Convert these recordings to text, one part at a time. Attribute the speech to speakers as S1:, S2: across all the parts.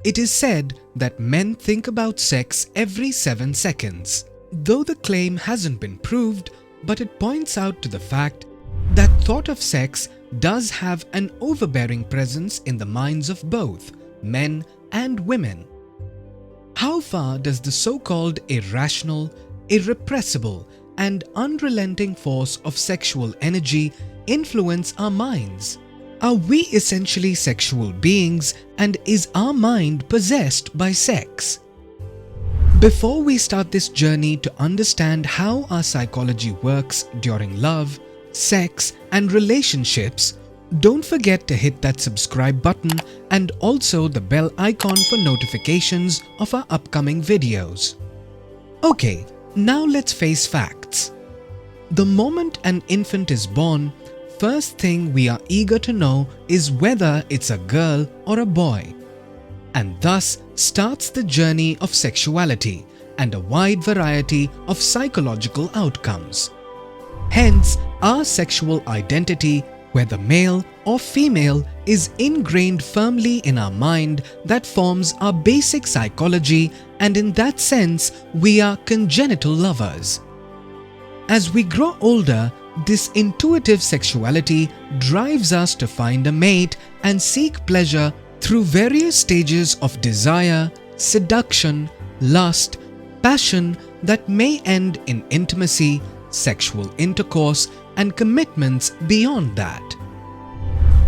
S1: It is said that men think about sex every 7 seconds. Though the claim hasn't been proved, but it points out to the fact that thought of sex does have an overbearing presence in the minds of both men and women. How far does the so-called irrational, irrepressible, and unrelenting force of sexual energy influence our minds? Are we essentially sexual beings, and is our mind possessed by sex? Before we start this journey to understand how our psychology works during love, sex, and relationships, don't forget to hit that subscribe button and also the bell icon for notifications of our upcoming videos. Okay, now let's face facts. The moment an infant is born, first thing we are eager to know is whether it's a girl or a boy. And thus starts the journey of sexuality and a wide variety of psychological outcomes. Hence, our sexual identity, whether male or female, is ingrained firmly in our mind that forms our basic psychology, and in that sense, we are congenital lovers. As we grow older, this intuitive sexuality drives us to find a mate and seek pleasure through various stages of desire, seduction, lust, passion that may end in intimacy, sexual intercourse, and commitments beyond that.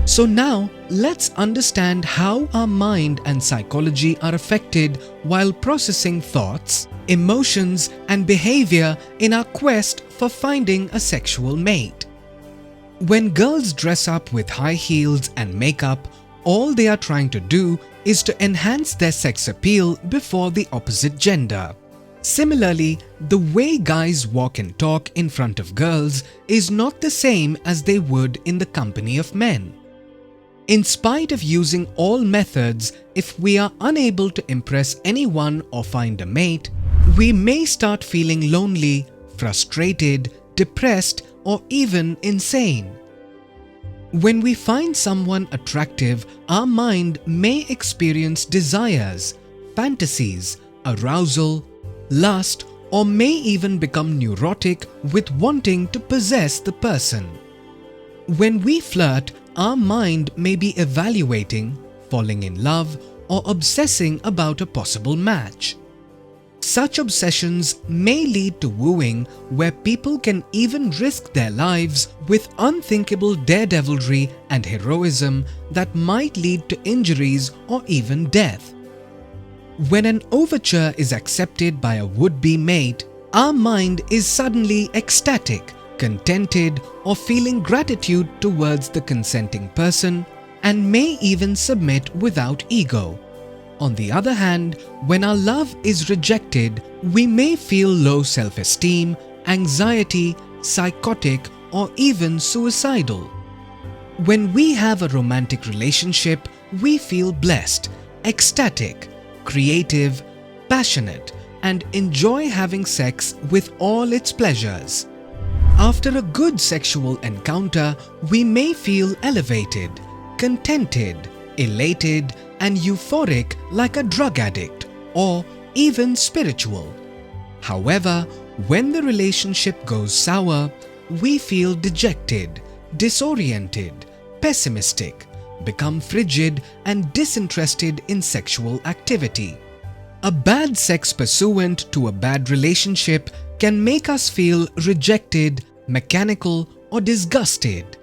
S1: So now, let's understand how our mind and psychology are affected while processing thoughts, emotions, and behavior in our quest for finding a sexual mate. When girls dress up with high heels and makeup, all they are trying to do is to enhance their sex appeal before the opposite gender. Similarly, the way guys walk and talk in front of girls is not the same as they would in the company of men. In spite of using all methods, if we are unable to impress anyone or find a mate, we may start feeling lonely, frustrated, depressed, or even insane. When we find someone attractive, our mind may experience desires, fantasies, arousal, lust, or may even become neurotic with wanting to possess the person. When we flirt, our mind may be evaluating, falling in love, or obsessing about a possible match. Such obsessions may lead to wooing, where people can even risk their lives with unthinkable daredevilry and heroism that might lead to injuries or even death. When an overture is accepted by a would-be mate, our mind is suddenly ecstatic, contented, or feeling gratitude towards the consenting person, and may even submit without ego. On the other hand, when our love is rejected, we may feel low self-esteem, anxiety, psychotic, or even suicidal. When we have a romantic relationship, we feel blessed, ecstatic, creative, passionate, and enjoy having sex with all its pleasures. After a good sexual encounter, we may feel elevated, contented, elated, and euphoric like a drug addict, or even spiritual. However, when the relationship goes sour, we feel dejected, disoriented, pessimistic, become frigid and disinterested in sexual activity. A bad sex pursuant to a bad relationship can make us feel rejected, mechanical, or disgusted.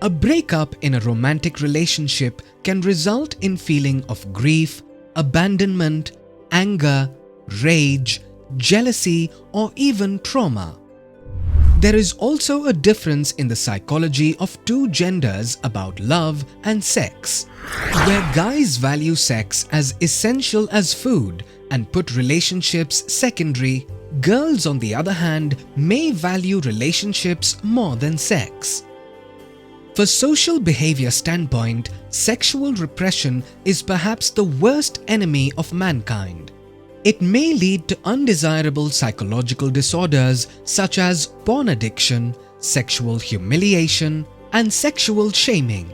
S1: A breakup in a romantic relationship can result in feeling of grief, abandonment, anger, rage, jealousy, or even trauma. There is also a difference in the psychology of two genders about love and sex. Where guys value sex as essential as food and put relationships secondary, girls on the other hand may value relationships more than sex. For social behavior standpoint, sexual repression is perhaps the worst enemy of mankind. It may lead to undesirable psychological disorders such as porn addiction, sexual humiliation, and sexual shaming.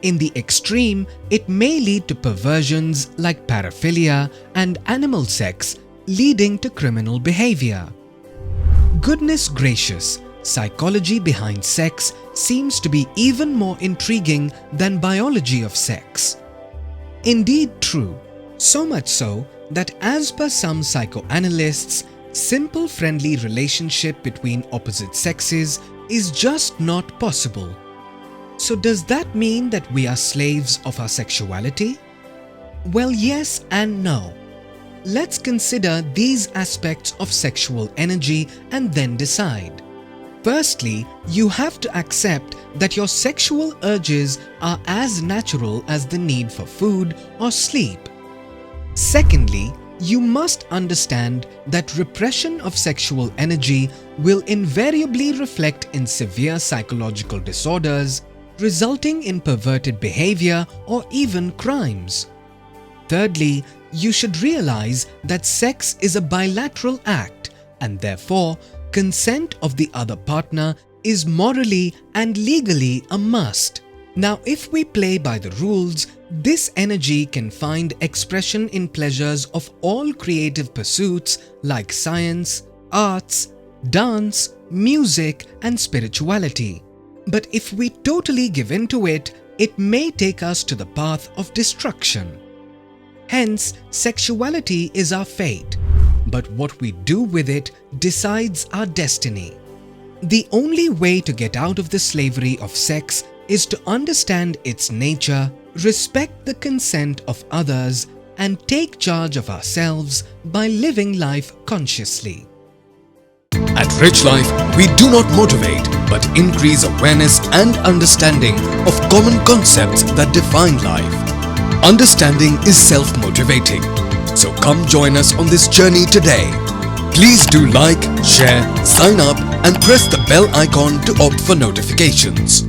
S1: In the extreme, it may lead to perversions like paraphilia and animal sex, leading to criminal behavior. Goodness gracious, psychology behind sex seems to be even more intriguing than biology of sex. Indeed true, so much so that as per some psychoanalysts, simple friendly relationship between opposite sexes is just not possible. So does that mean that we are slaves of our sexuality? Well, yes and no. Let's consider these aspects of sexual energy and then decide. Firstly, you have to accept that your sexual urges are as natural as the need for food or sleep. Secondly, you must understand that repression of sexual energy will invariably reflect in severe psychological disorders, resulting in perverted behavior or even crimes. Thirdly, you should realize that sex is a bilateral act and therefore consent of the other partner is morally and legally a must. Now, if we play by the rules, this energy can find expression in pleasures of all creative pursuits like science, arts, dance, music, and spirituality. But if we totally give in to it, it may take us to the path of destruction. Hence, sexuality is our fate, but what we do with it decides our destiny. The only way to get out of the slavery of sex is to understand its nature, respect the consent of others, and take charge of ourselves by living life consciously.
S2: At Rich Life, we do not motivate but increase awareness and understanding of common concepts that define life. Understanding is self-motivating. So come join us on this journey today. Please do like, share, sign up and press the bell icon to opt for notifications.